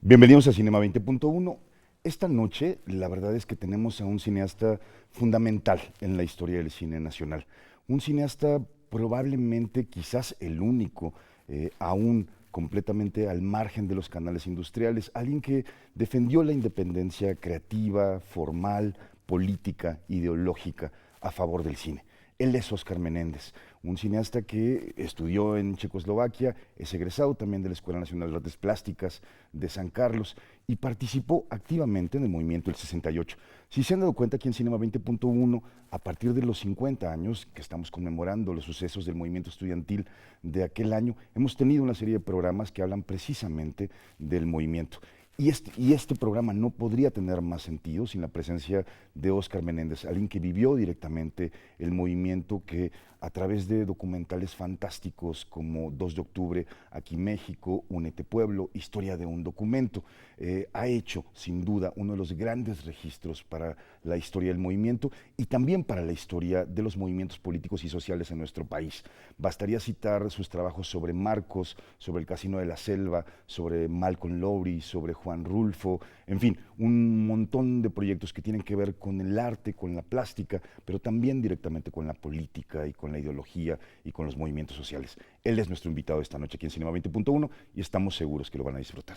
Bienvenidos a Cinema 20.1. Esta noche, la verdad es que tenemos a un cineasta fundamental en la historia del cine nacional. Un cineasta probablemente, quizás el único, aún completamente al margen de los canales industriales. Alguien que defendió la independencia creativa, formal, política, ideológica a favor del cine. Él es Óscar Menéndez, un cineasta que estudió en Checoslovaquia, es egresado también de la Escuela Nacional de Artes Plásticas de San Carlos y participó activamente en el movimiento del 68. Si se han dado cuenta, aquí en Cinema 20.1, a partir de los 50 años que estamos conmemorando los sucesos del movimiento estudiantil de aquel año, hemos tenido una serie de programas que hablan precisamente del movimiento. Y este programa no podría tener más sentido sin la presencia de Óscar Menéndez, alguien que vivió directamente el movimiento, que a través de documentales fantásticos como 2 de octubre, Aquí México, Únete Pueblo, Historia de un documento, ha hecho sin duda uno de los grandes registros para la historia del movimiento y también para la historia de los movimientos políticos y sociales en nuestro país. Bastaría citar sus trabajos sobre Marcos, sobre el Casino de la Selva, sobre Malcolm Lowry, sobre Juan Rulfo, en fin, un montón de proyectos que tienen que ver con el arte, con la plástica, pero también directamente con la política y con la ideología y con los movimientos sociales. Él es nuestro invitado esta noche aquí en Cinema 20.1 y estamos seguros que lo van a disfrutar.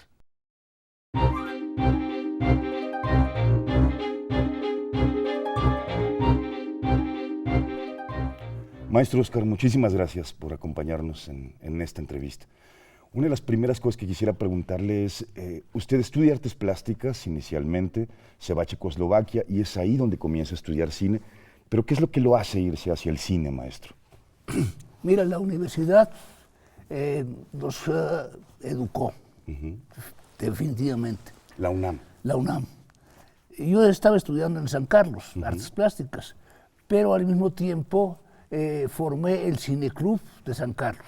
Maestro Óscar, muchísimas gracias por acompañarnos en esta entrevista. Una de las primeras cosas que quisiera preguntarle es, usted estudia artes plásticas inicialmente, se va a Checoslovaquia y es ahí donde comienza a estudiar cine, pero ¿qué es lo que lo hace irse hacia el cine, maestro? Mira, la universidad nos educó, definitivamente. La UNAM. La UNAM. Yo estaba estudiando en San Carlos, artes plásticas, pero al mismo tiempo formé el Cineclub de San Carlos,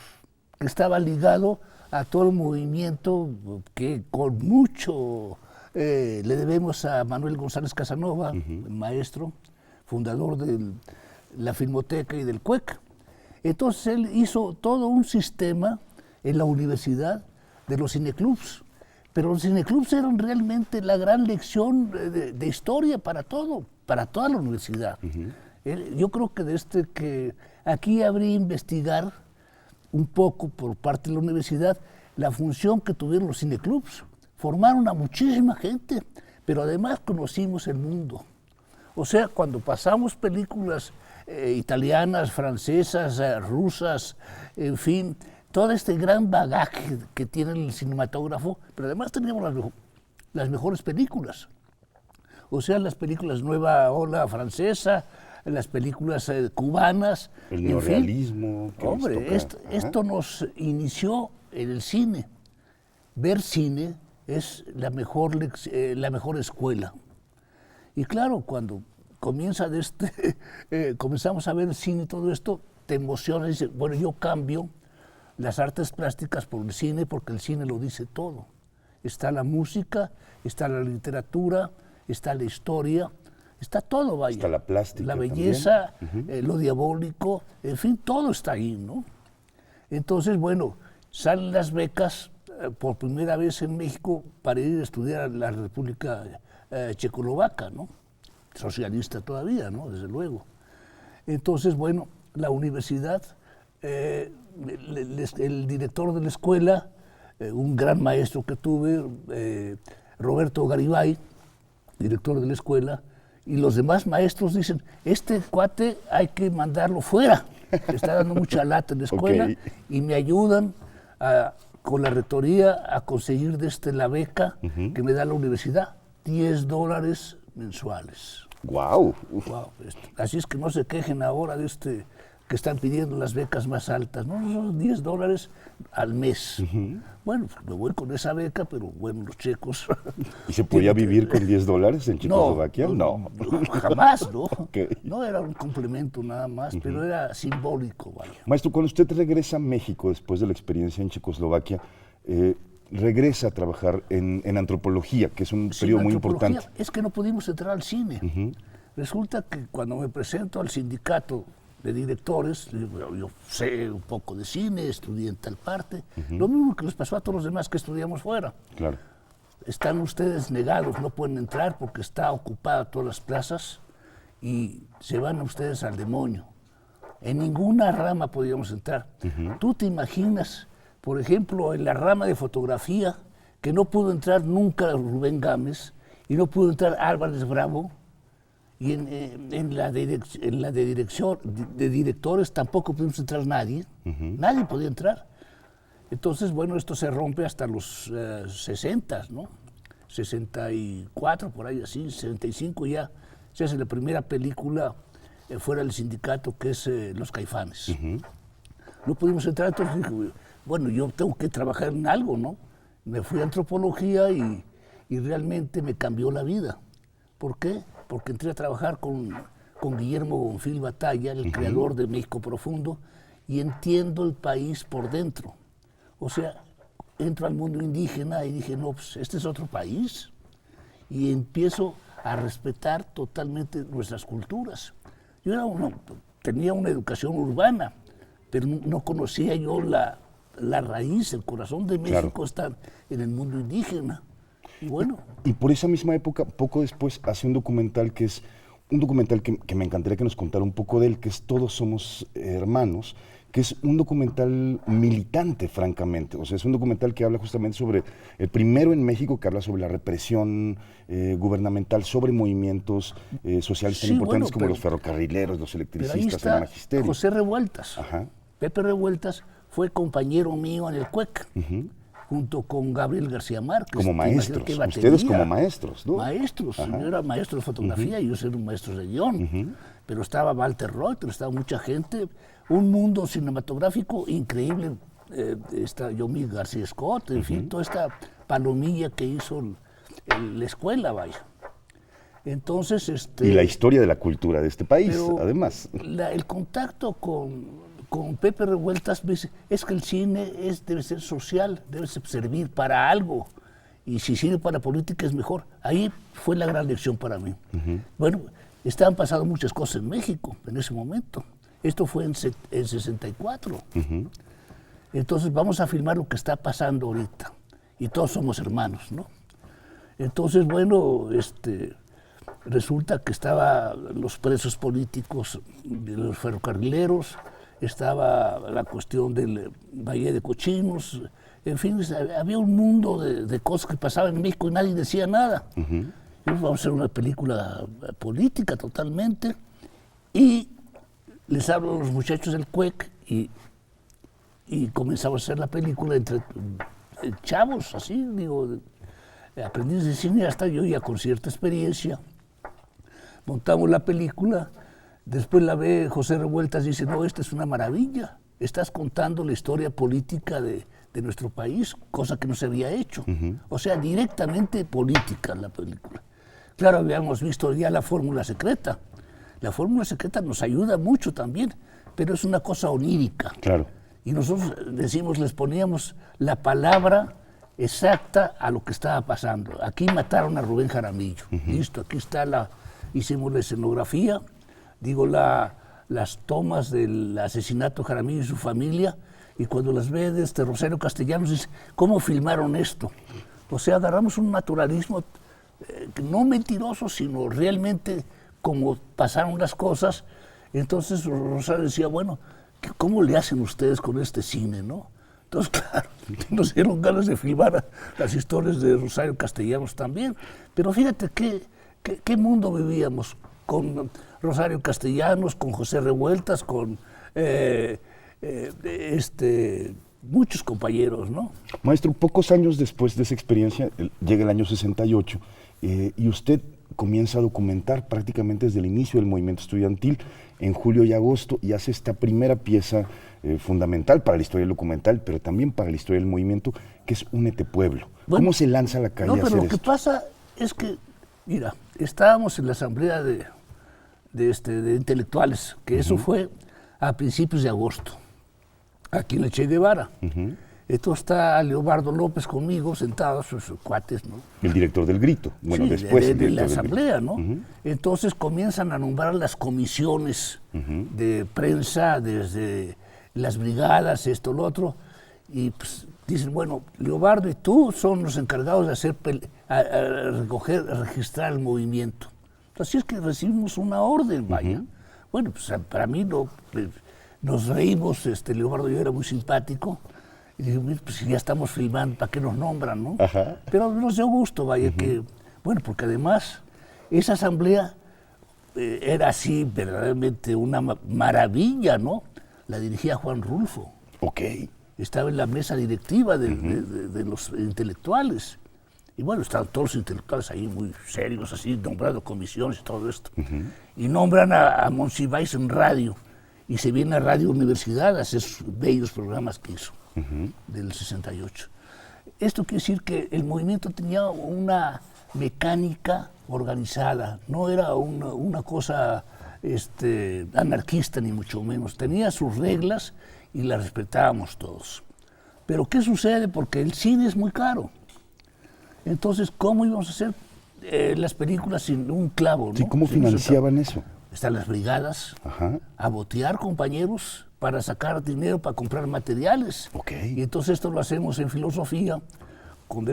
que estaba ligado a todo el movimiento que con mucho le debemos a Manuel González Casanova, el maestro, fundador de la Filmoteca y del CUEC. Entonces él hizo todo un sistema en la universidad de los cineclubs, pero los cineclubs eran realmente la gran lección de historia para todo, para toda la universidad. Yo creo que desde que aquí habría investigar un poco por parte de la universidad la función que tuvieron los cineclubs. Formaron a muchísima gente, pero además conocimos el mundo. O sea, cuando pasamos películas italianas, francesas, rusas, en fin, todo este gran bagaje que tiene el cinematógrafo, pero además teníamos las mejores películas. O sea, las películas Nueva Ola Francesa, las películas cubanas. El neorrealismo. Hombre, esto nos inició en el cine. Ver cine es la mejor escuela. Y claro, cuando comenzamos a ver el cine y todo esto, te emociona y dices, bueno, yo cambio las artes plásticas por el cine porque el cine lo dice todo. Está la música, está la literatura, está la historia, está todo, vaya. Está la plástica. La belleza, lo diabólico, en fin, todo está ahí, ¿no? Entonces, bueno, salen las becas por primera vez en México para ir a estudiar a la República Checoslovaca, ¿no? Socialista todavía, ¿no? Desde luego. Entonces, bueno, la universidad, el director de la escuela, un gran maestro que tuve, Roberto Garibay, director de la escuela, y los demás maestros dicen, este cuate hay que mandarlo fuera, está dando mucha lata en la escuela, y me ayudan con la rectoría a conseguir la beca que me da la universidad, $10 mensuales. ¡Guau! Wow. Así es que no se quejen ahora de que están pidiendo las becas más altas, ¿no? Son $10 al mes. Bueno, pues me voy con esa beca, pero bueno, los checos... ¿Y se podía vivir con $10 en Checoslovaquia? No, jamás, ¿no? No era un complemento nada más, pero era simbólico, vaya. Maestro, cuando usted regresa a México después de la experiencia en Checoslovaquia, regresa a trabajar en antropología, que es un periodo muy importante. Es que no pudimos entrar al cine. Resulta que cuando me presento al sindicato de directores, yo sé un poco de cine, estudié en tal parte, lo mismo que les pasó a todos los demás que estudiamos fuera. Claro. están ustedes negados, no pueden entrar porque está ocupada todas las plazas y se van ustedes al demonio. En ninguna rama podíamos entrar. ¿Tú te imaginas, por ejemplo, en la rama de fotografía, que no pudo entrar nunca Rubén Gámez y no pudo entrar Álvarez Bravo? Y en la de dirección, de directores tampoco pudimos entrar nadie. Nadie podía entrar. Entonces, bueno, esto se rompe hasta los 60, ¿no? 64, por ahí así, 65 ya se hace la primera película fuera del sindicato, que es Los Caifanes. No pudimos entrar, entonces dije, bueno, yo tengo que trabajar en algo, ¿no? Me fui a antropología y realmente me cambió la vida. ¿Por qué? Porque entré a trabajar con Guillermo Gonfil Batalla, el creador de México Profundo, y entiendo el país por dentro. O sea, entro al mundo indígena y dije, no, pues este es otro país. Y empiezo a respetar totalmente nuestras culturas. Yo tenía una educación urbana, pero no conocía yo la raíz, el corazón de México está en el mundo indígena. Y bueno. Y por esa misma época, poco después, hace un documental que es un documental que me encantaría que nos contara un poco de él, que es Todos somos hermanos, que es un documental militante, francamente. O sea, es un documental que habla justamente sobre, el primero en México que habla sobre la represión gubernamental, sobre movimientos sociales tan importantes como los ferrocarrileros, los electricistas, el magisterio. José Revueltas. Pepe Revueltas fue compañero mío en el CUEC, junto con Gabriel García Márquez. Como maestros, ustedes como maestros, ¿no? Maestros, yo era maestro de fotografía y yo soy un maestro de guión. Pero estaba Walter Reuter, estaba mucha gente, un mundo cinematográfico increíble. Está Yomir García Scott, en fin, toda esta palomilla que hizo la escuela, vaya. Entonces, y la historia de la cultura de este país, además. El contacto con Pepe Revueltas es que el cine debe ser social, debe servir para algo. Y si sirve para política es mejor. Ahí fue la gran lección para mí. Bueno, estaban pasando muchas cosas en México en ese momento. Esto fue en 64. Entonces vamos a filmar lo que está pasando ahorita. Y todos somos hermanos, ¿no? Entonces, bueno, resulta que estaban los presos políticos de los ferrocarrileros, estaba la cuestión del Valle de Cochinos, en fin, había un mundo de cosas que pasaban en México y nadie decía nada. Vamos a hacer una película política totalmente y les hablo a los muchachos del CUEC y comenzamos a hacer la película entre chavos, así, digo, aprendiz de cine, hasta yo ya con cierta experiencia. Montamos la película, después la ve José Revueltas y dice, no, esta es una maravilla, estás contando la historia política de nuestro país, cosa que no se había hecho. O sea, directamente política la película. Claro, habíamos visto ya la fórmula secreta. La fórmula secreta nos ayuda mucho también, pero es una cosa onírica. Claro. Y nosotros decimos, les poníamos la palabra exacta a lo que estaba pasando. Aquí mataron a Rubén Jaramillo. Listo, aquí está hicimos la escenografía, digo, las tomas del asesinato de Jaramillo y su familia, y cuando las ve de Rosario Castellanos, dice, ¿cómo filmaron esto? O sea, agarramos un naturalismo no mentiroso, sino realmente como pasaron las cosas. Entonces Rosario decía, bueno, ¿cómo le hacen ustedes con este cine, no? Entonces, claro, nos dieron ganas de filmar las historias de Rosario Castellanos también. Pero fíjate qué mundo vivíamos con Rosario Castellanos, con José Revueltas, con muchos compañeros, ¿no? Maestro, pocos años después de esa experiencia, llega el año 68, y usted comienza a documentar prácticamente desde el inicio del movimiento estudiantil, en julio y agosto, y hace esta primera pieza fundamental para la historia del documental, pero también para la historia del movimiento, que es Únete Pueblo. Bueno, ¿cómo se lanza a la calle a hacer esto? No, pero lo que pasa es que, mira, estábamos en la asamblea de intelectuales, que eso fue a principios de agosto, aquí en la Che Guevara. Entonces está Leobardo López conmigo, sentados, sus cuates, ¿no? El director del Grito, bueno, sí, después de la asamblea, ¿no? Entonces comienzan a nombrar las comisiones de prensa, desde las brigadas, esto, lo otro, y pues dicen, bueno, Leobardo y tú son los encargados de hacer registrar el movimiento. Así es que recibimos una orden, vaya. Bueno, pues para mí nos reímos, Leobardo y yo era muy simpático. Y digo, pues si ya estamos filmando, ¿para qué nos nombran, no? Ajá. Pero nos dio gusto, vaya, que, bueno, porque además esa asamblea era así verdaderamente una maravilla, ¿no? La dirigía Juan Rulfo. Ok. Estaba en la mesa directiva de los intelectuales. Y bueno, estaban todos los intelectuales ahí muy serios, así, nombrando comisiones y todo esto. Y nombran a Monsiváis en radio. Y se viene a Radio Universidad a hacer sus bellos programas que hizo, del 68. Esto quiere decir que el movimiento tenía una mecánica organizada, no era una cosa anarquista ni mucho menos, tenía sus reglas y las respetábamos todos. Pero ¿qué sucede? Porque el cine es muy caro. Entonces, ¿cómo íbamos a hacer las películas sin un clavo? Sí, ¿no? ¿cómo financiaban eso? Están las brigadas, Ajá. a botear compañeros para sacar dinero para comprar materiales. Ok. Y entonces esto lo hacemos en filosofía con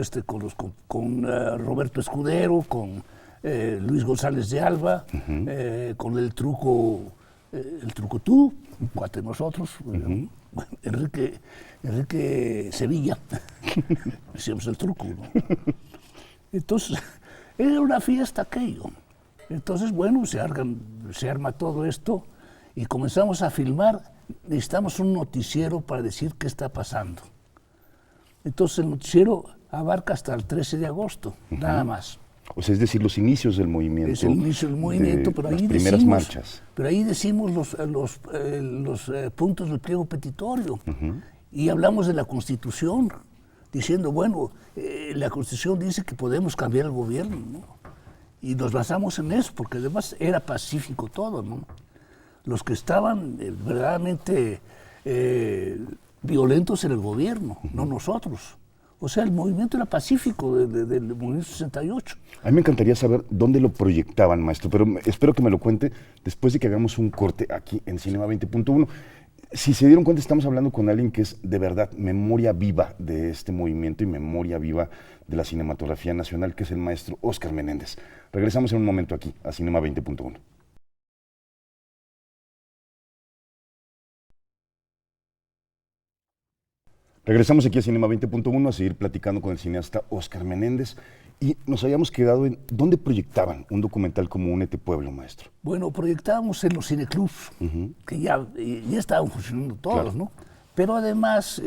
Roberto Escudero, con Luis González de Alba, con el truco tú, un cuate de nosotros, Enrique Sevilla, decíamos el truco, ¿no? Entonces, era una fiesta aquello. Entonces, bueno, se arma todo esto y comenzamos a filmar. Necesitamos un noticiero para decir qué está pasando. Entonces, el noticiero abarca hasta el 13 de agosto, nada más. O sea, es decir, los inicios del movimiento. Es el inicio del movimiento, pero ahí las primeras marchas. Pero ahí decimos los puntos del pliego petitorio y hablamos de la Constitución, diciendo, bueno, la Constitución dice que podemos cambiar el gobierno, ¿no? Y nos basamos en eso, porque además era pacífico todo, ¿no? Los que estaban verdaderamente violentos en el gobierno, no nosotros. O sea, el movimiento era pacífico del movimiento 68. A mí me encantaría saber dónde lo proyectaban, maestro, pero espero que me lo cuente después de que hagamos un corte aquí en Cinema 20.1. Si se dieron cuenta, estamos hablando con alguien que es de verdad memoria viva de este movimiento y memoria viva de la cinematografía nacional, que es el maestro Óscar Menéndez. Regresamos en un momento aquí a Cinema 20.1. Regresamos aquí a Cinema 20.1 a seguir platicando con el cineasta Óscar Menéndez y nos habíamos quedado en dónde proyectaban un documental como Únete Pueblo, maestro. Bueno, proyectábamos en los cineclubs, que ya estaban funcionando todos, claro, ¿no? Pero además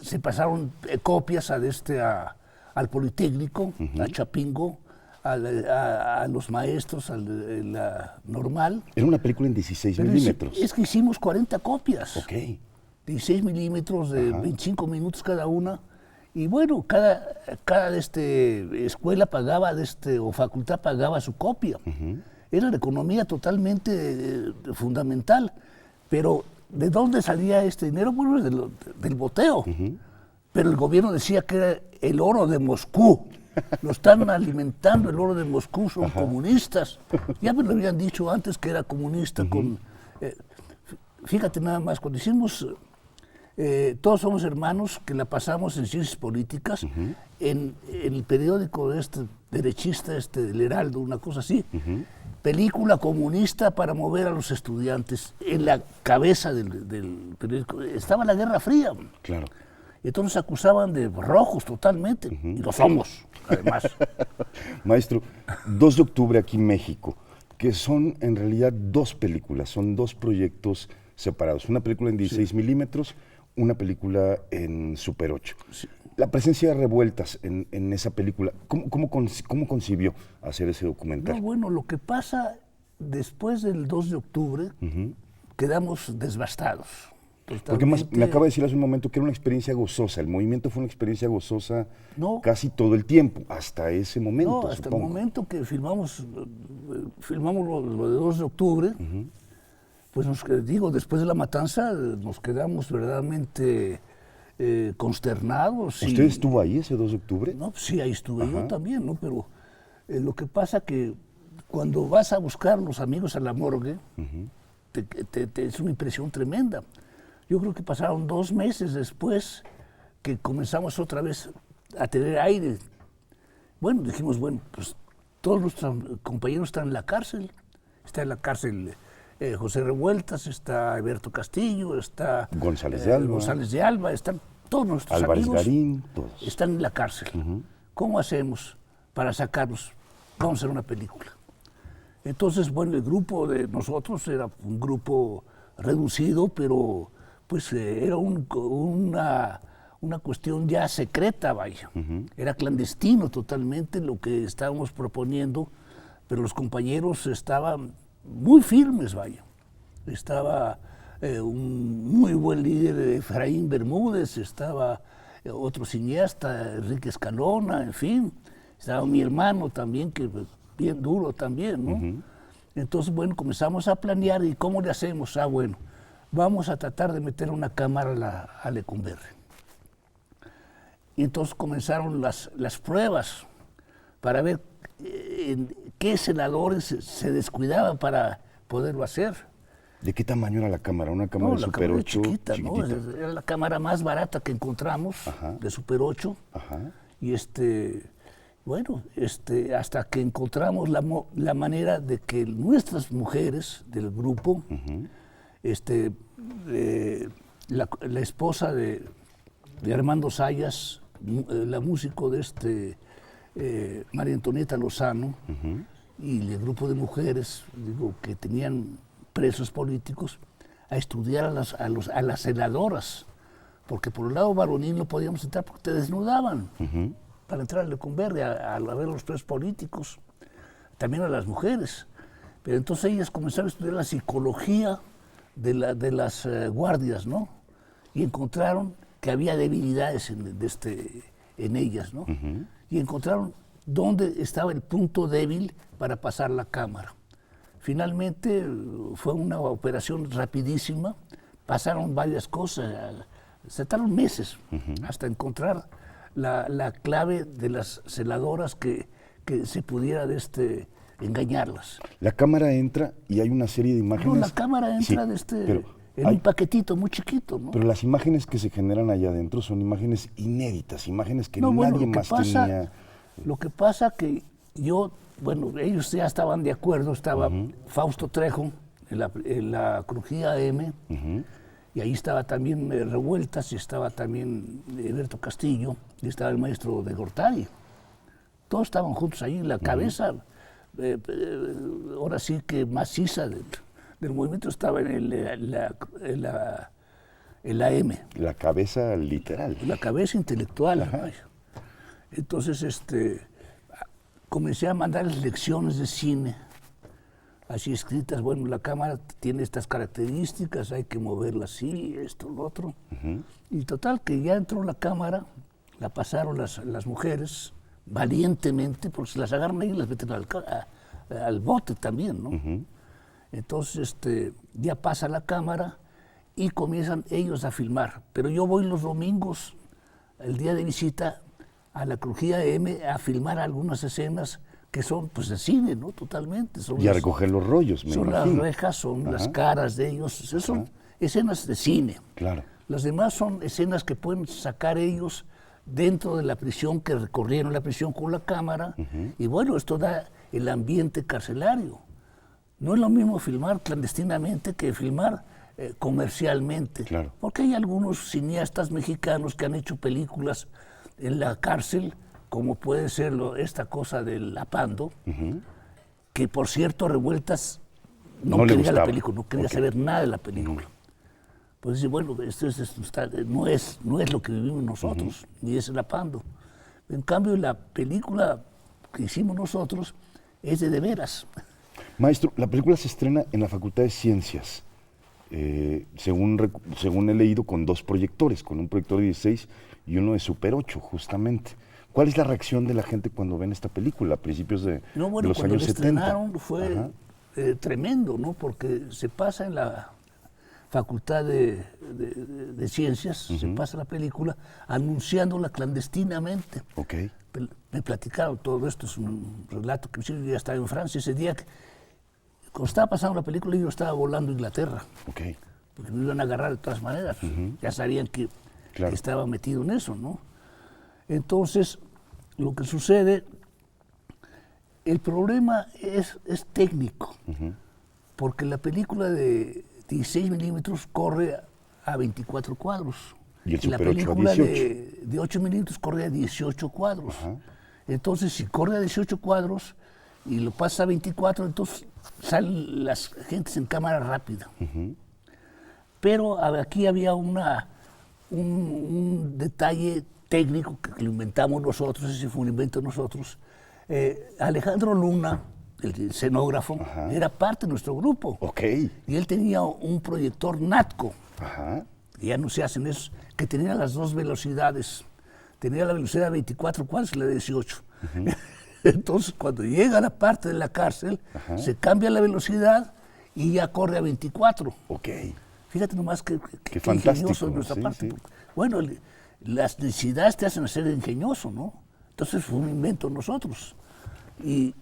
se pasaron copias al Politécnico, a Chapingo, a los maestros, a la normal. Era una película en 16 milímetros. Es que hicimos 40 copias. Ok. 16 milímetros de 25 minutos cada una. Y bueno, cada escuela pagaba, o facultad pagaba su copia. Era la economía totalmente fundamental. Pero ¿de dónde salía este dinero? Bueno, del boteo. Pero el gobierno decía que era el oro de Moscú. Lo están alimentando, el oro de Moscú, son comunistas. Ya me lo habían dicho antes que era comunista. Fíjate nada más, cuando hicimos Todos somos hermanos, que la pasamos en Ciencias Políticas, en el periódico derechista, El Heraldo, una cosa así, película comunista para mover a los estudiantes. En la cabeza del periódico estaba la Guerra Fría. Claro. Y entonces acusaban de rojos totalmente, y lo somos, además. Maestro, 2 de octubre aquí en México, que son en realidad 2 películas, son 2 proyectos separados. Una película en 16 milímetros, una película en Super 8. Sí. La presencia de Revueltas en esa película, ¿cómo concibió hacer ese documental? No, bueno, lo que pasa después del 2 de octubre, quedamos devastados. Porque más, me acaba de decir hace un momento que era una experiencia gozosa, el movimiento fue una experiencia gozosa casi todo el tiempo, hasta ese momento, No, hasta supongo. el momento que filmamos lo de 2 de octubre, pues después de la matanza nos quedamos verdaderamente consternados. ¿Usted estuvo ahí ese 2 de octubre? No, pues sí, ahí estuve yo también, ¿no? Pero lo que pasa que cuando vas a buscar a los amigos a la morgue, es una impresión tremenda. Yo creo que pasaron 2 meses después que comenzamos otra vez a tener aire. Bueno, dijimos, bueno, pues todos nuestros compañeros están en la cárcel. Está en la cárcel José Revueltas, está Alberto Castillo, está González de Alba, están todos nuestros Álvarez amigos. Garín, todos. Están en la cárcel. ¿Cómo hacemos para sacarlos? Vamos a hacer una película. Entonces, bueno, el grupo de nosotros era un grupo reducido, pero pues era una cuestión ya secreta, vaya. Era clandestino totalmente lo que estábamos proponiendo, pero los compañeros estaban muy firmes, vaya. Estaba un muy buen líder, Efraín Bermúdez, estaba otro cineasta, Enrique Escalona, en fin. Estaba mi hermano también, que bien duro también, ¿no? Entonces, bueno, comenzamos a planear, ¿y cómo le hacemos? Bueno, vamos a tratar de meter una cámara a Lecumberri. Y entonces comenzaron las pruebas para ver qué senadores se descuidaban para poderlo hacer. ¿De qué tamaño era la cámara? ¿Una cámara de Super 8? Chiquita, ¿no? Era la cámara más barata que encontramos, de Super 8. Y bueno, hasta que encontramos la manera de que nuestras mujeres del grupo, la esposa de Armando Sayas, la músico de María Antonieta Lozano, y el grupo de mujeres, digo, que tenían presos políticos, a estudiar a las senadoras, porque por el lado varonil no podíamos entrar porque te desnudaban. Para entrar a Lecumberri, a ver los presos políticos, también a las mujeres. Pero entonces ellas comenzaron a estudiar la psicología de las guardias, ¿no? Y encontraron que había debilidades en ellas, ¿no? Y encontraron dónde estaba el punto débil para pasar la cámara. Finalmente fue una operación rapidísima, pasaron varias cosas, se tardaron meses hasta encontrar la clave de las celadoras que se pudiera engañarlas. La cámara entra y hay una serie de imágenes. No, la cámara entra en un paquetito muy chiquito, ¿no? Pero las imágenes que se generan allá adentro son imágenes inéditas, imágenes que nadie más tenía. Lo que pasa que ellos ya estaban de acuerdo, estaba Fausto Trejo en la crujía AM, y ahí estaba también Revueltas, y estaba también Alberto Castillo, y estaba el maestro de Gortari. Todos estaban juntos ahí, la cabeza, ahora sí que maciza del movimiento estaba en la AM. La cabeza literal. La cabeza intelectual. Entonces, comencé a mandarles lecciones de cine, así escritas. Bueno, la cámara tiene estas características, hay que moverla así, esto, lo otro. Y total, que ya entró la cámara, la pasaron las mujeres valientemente, porque se las agarran ahí y las meten al bote también, ¿no? Entonces, ya pasa la cámara y comienzan ellos a filmar. Pero yo voy los domingos, el día de visita, a la crujía M a filmar algunas escenas que son pues de cine, ¿no? Totalmente. Y a recoger los rollos, me imagino. Son las rejas, son las caras de ellos, son escenas de cine. Claro. Las demás son escenas que pueden sacar ellos dentro de la prisión, que recorrieron la prisión con la cámara, y bueno, esto da el ambiente carcelario. No es lo mismo filmar clandestinamente que filmar comercialmente. Claro. Porque hay algunos cineastas mexicanos que han hecho películas en la cárcel, como puede ser esta cosa del Apando, que por cierto Revueltas no quería la película, no quería saber nada de la película. Pues dice, bueno, esto no es lo que vivimos nosotros, ni es el Apando. En cambio, la película que hicimos nosotros es de veras. Maestro, la película se estrena en la Facultad de Ciencias, según he leído, con 2 proyectores, con un proyector de 16 y uno de Super 8, justamente. ¿Cuál es la reacción de la gente cuando ven esta película a principios de los años 70? Cuando fue tremendo, ¿no? Porque se pasa en la Facultad de Ciencias, se pasa la película anunciándola clandestinamente. Okay. Me platicaron todo esto, es un relato que yo ya estaba en Francia ese día. Cuando estaba pasando la película, yo estaba volando a Inglaterra. Okay. Porque me iban a agarrar de todas maneras. Ya sabían que Claro. que estaba metido en eso, ¿no? Entonces, lo que sucede, el problema es técnico, porque la película de 16 milímetros corre a 24 cuadros. Y el la Super 8 a película 18. de 8 milímetros corre a 18 cuadros. Ajá. Entonces, si corre a 18 cuadros y lo pasa a 24, entonces salen las gentes en cámara rápida. Pero aquí había un detalle técnico que lo inventamos nosotros, ese fue un invento de nosotros. Alejandro Luna, el escenógrafo, era parte de nuestro grupo. Ok. Y él tenía un proyector Natco, Ajá. y ya no se hacen eso, que tenía las dos velocidades. Tenía la velocidad de 24 cuadros y la de 18. Entonces, cuando llega a la parte de la cárcel, se cambia la velocidad y ya corre a 24. Ok. Fíjate nomás que fantástico, ingenioso de nuestra sí, parte. sí. Bueno, las necesidades te hacen ser ingenioso, ¿no? Entonces fue un invento de nosotros. Y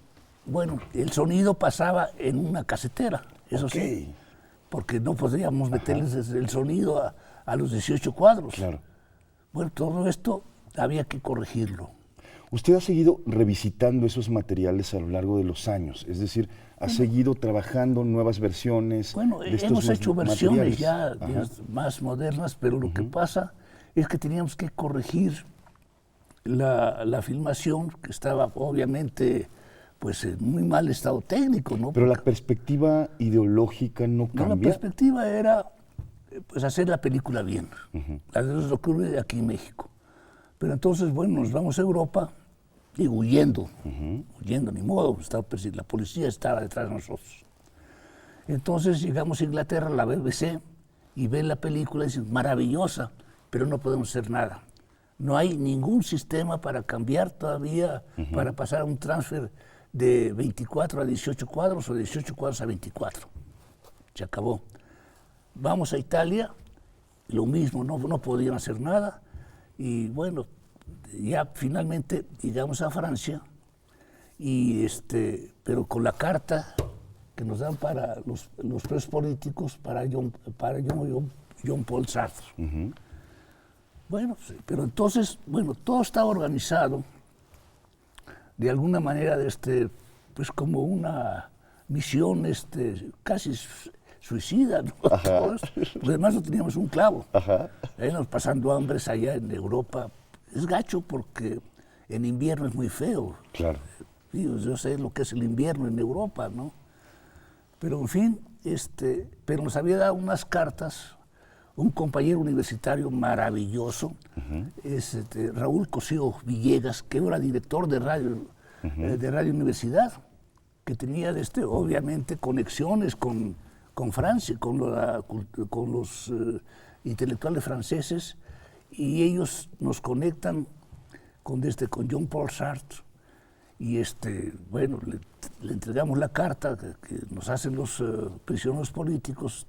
bueno, el sonido pasaba en una casetera, eso sí, porque no podíamos meterles el sonido a los 18 cuadros. Claro. Bueno, todo esto había que corregirlo. Usted ha seguido revisitando esos materiales a lo largo de los años, es decir, ha seguido trabajando nuevas versiones. Bueno, de estos hemos hecho versiones ya materiales. más modernas, pero lo que pasa es que teníamos que corregir la filmación, que estaba obviamente pues en muy mal estado técnico, ¿no? Pero la perspectiva ideológica no No, la cambia. perspectiva era pues hacer la película bien, es lo que ocurre aquí en México. Pero entonces, bueno, nos vamos a Europa, digo, huyendo, ni modo, la policía estaba detrás de nosotros. Entonces llegamos a Inglaterra, la BBC, y ven la película y dicen, maravillosa, pero no podemos hacer nada. No hay ningún sistema para cambiar todavía, para pasar un transfer de 24 a 18 cuadros o de 18 cuadros a 24. Se acabó. Vamos a Italia, lo mismo, no podían hacer nada. Y bueno, ya finalmente llegamos a Francia, pero con la carta que nos dan para los presos políticos, para John Paul Sartre. Bueno, sí, pero entonces, bueno, todo estaba organizado de alguna manera, pues como una misión casi suicida, ¿no? Todo esto. Porque además no teníamos un clavo. Nos pasando hambres allá en Europa. Es gacho porque en invierno es muy feo. Claro. Yo sé lo que es el invierno en Europa, ¿no? Pero en fin, pero nos había dado unas cartas un compañero universitario maravilloso, Raúl Cosío Villegas, que era director de Radio Universidad, que tenía obviamente conexiones con Francia, con los intelectuales franceses, y ellos nos conectan con John Paul Sartre, y bueno, le entregamos la carta que nos hacen los prisioneros políticos,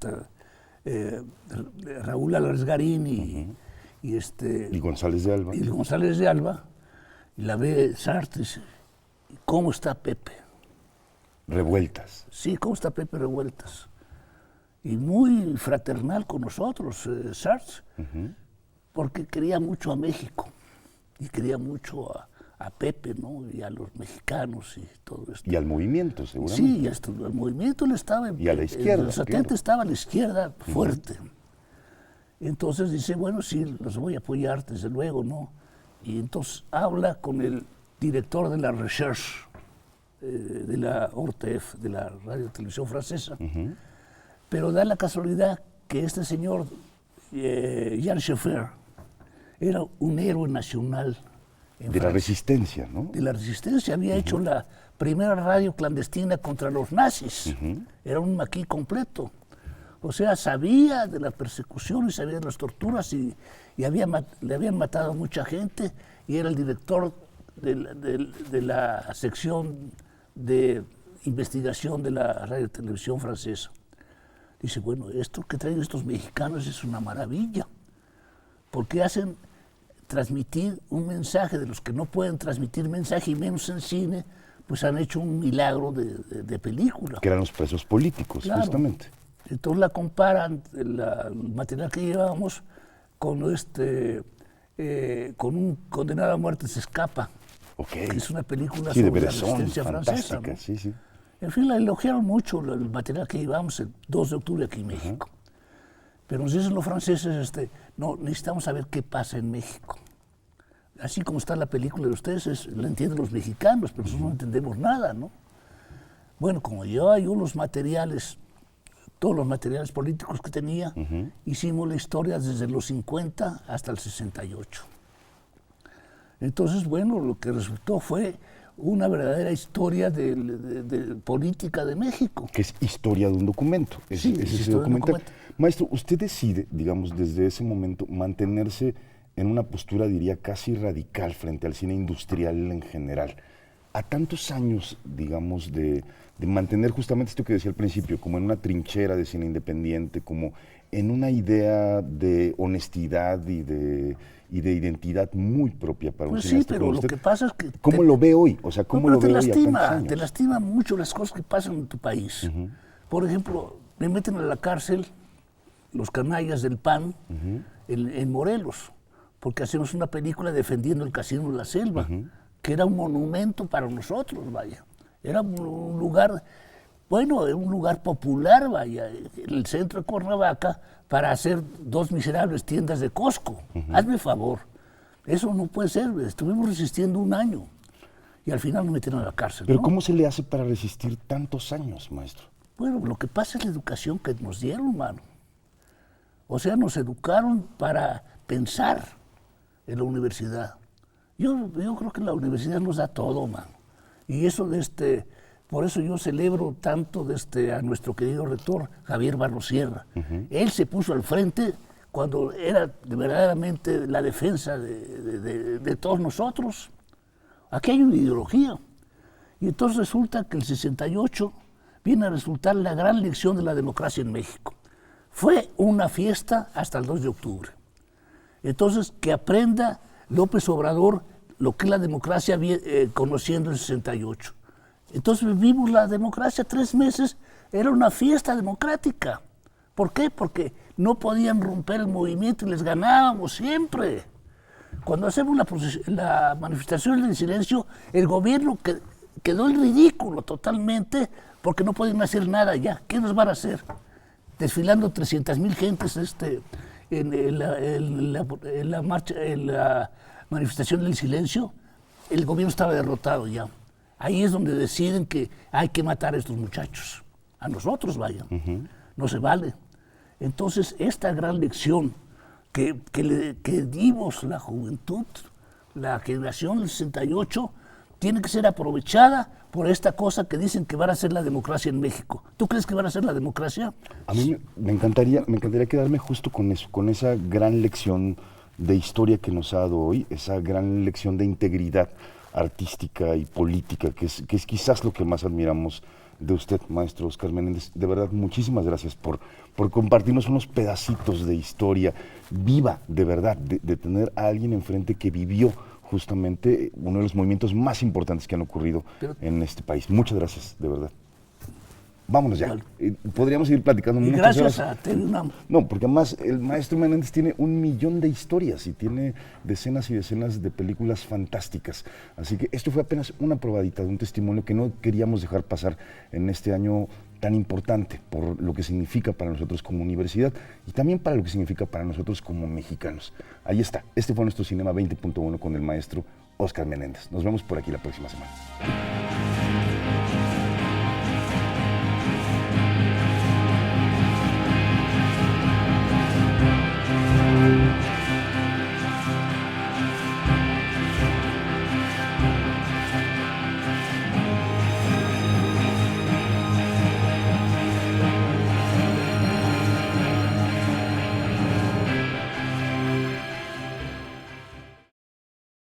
Raúl Álvarez Garín y González de Alba. Y González de Alba, y la ve Sartre y dice, ¿cómo está Pepe? Revueltas. Sí, ¿cómo está Pepe Revueltas? Y muy fraternal con nosotros, Sartre, porque quería mucho a México y quería mucho a Pepe, ¿no? Y a los mexicanos y todo esto. Y al movimiento, seguramente. Sí, al movimiento le estaba... Y a la izquierda, En los 70 estaba a la izquierda fuerte. Entonces dice, bueno, sí, los voy a apoyar, desde luego, ¿no? Y entonces habla con el director de la Recherche, de la ORTF, de la Radio Televisión Francesa, pero da la casualidad que este señor, Jean Scheffer, era un héroe nacional en de la Francia. resistencia, ¿no? De la resistencia, había hecho la primera radio clandestina contra los nazis. Era un maquis completo. O sea, sabía de la persecución y sabía de las torturas y le habían matado a mucha gente, y era el director de la sección de investigación de la radio y televisión francesa. Dice, bueno, esto que traen estos mexicanos es una maravilla, porque hacen transmitir un mensaje de los que no pueden transmitir mensaje, y menos en cine, pues han hecho un milagro de película. Que eran los presos políticos, Claro. justamente. Entonces la comparan, el material que llevábamos, con con un condenado a muerte se escapa, Okay. que es una película Sí, de sobre la Bresson, resistencia francesa, fantástica, ¿no? sí, sí. En fin, la elogiaron mucho el material que llevamos el 2 de octubre aquí en México. Pero nos dicen los franceses, no, necesitamos saber qué pasa en México. Así como está la película de ustedes, la entienden los mexicanos, pero nosotros no entendemos nada, ¿no? Bueno, como yo los materiales, todos los materiales políticos que tenía, hicimos la historia desde los 50 hasta el 68. Entonces, bueno, lo que resultó fue una verdadera historia de política de México. Que es historia de un documento. Sí, es ese historia de un documental. documento. Maestro, usted decide, digamos, desde ese momento, mantenerse en una postura, diría, casi radical frente al cine industrial en general. A tantos años, digamos, de mantener justamente esto que decía al principio, como en una trinchera de cine independiente, como en una idea de honestidad y de identidad muy propia para un Pues sí, cineasta pero como lo usted. que pasa es que... ¿Cómo lo ve hoy? O sea, ¿cómo No, lo pero ve hoy a tantos años? te lastima mucho las cosas que pasan en tu país. Por ejemplo, me meten a la cárcel los canallas del PAN en Morelos, porque hacemos una película defendiendo el Casino de la Selva, que era un monumento para nosotros, vaya. Era un lugar, bueno, era un lugar popular, vaya, en el centro de Cuernavaca, para hacer 2 miserables tiendas de Costco. Hazme favor. Eso no puede ser. Estuvimos resistiendo 1 año y al final nos metieron a la cárcel. Pero ¿no? ¿cómo se le hace para resistir tantos años, maestro? Bueno, lo que pasa es la educación que nos dieron, mano. O sea, nos educaron para pensar en la universidad. Yo creo que la universidad nos da todo, mano. Y eso por eso yo celebro tanto a nuestro querido rector, Javier Barrosierra. Él se puso al frente cuando era verdaderamente la defensa de todos nosotros. Aquí hay una ideología. Y entonces resulta que el 68 viene a resultar la gran lección de la democracia en México. Fue una fiesta hasta el 2 de octubre. Entonces, que aprenda López Obrador lo que es la democracia conociendo el 68. Entonces vivimos la democracia 3 meses, era una fiesta democrática. ¿Por qué? Porque no podían romper el movimiento y les ganábamos siempre. Cuando hacemos la manifestación del silencio, el gobierno quedó en ridículo totalmente porque no podían hacer nada ya. ¿Qué nos van a hacer? Desfilando 300,000 gentes en la marcha, en la manifestación del silencio, el gobierno estaba derrotado ya. Ahí es donde deciden que hay que matar a estos muchachos. A nosotros, vaya. No se vale. Entonces, esta gran lección que dimos la juventud, la generación del 68, tiene que ser aprovechada por esta cosa que dicen que van a ser la democracia en México. ¿Tú crees que van a ser la democracia? A mí me encantaría quedarme justo con eso, con esa gran lección de historia que nos ha dado hoy, esa gran lección de integridad artística y política, que es quizás lo que más admiramos de usted, maestro Óscar Menéndez. De verdad, muchísimas gracias por compartirnos unos pedacitos de historia viva, de verdad, de tener a alguien enfrente que vivió justamente uno de los movimientos más importantes que han ocurrido en este país. Muchas gracias, de verdad. Vámonos ya. Vale. Podríamos seguir platicando muchas Gracias horas. a TVUNAM. No, porque además el maestro Menéndez tiene 1,000,000 de historias y tiene decenas y decenas de películas fantásticas. Así que esto fue apenas una probadita de un testimonio que no queríamos dejar pasar en este año tan importante por lo que significa para nosotros como universidad y también para lo que significa para nosotros como mexicanos. Ahí está. Este fue nuestro Cinema 20.1 con el maestro Óscar Menéndez. Nos vemos por aquí la próxima semana.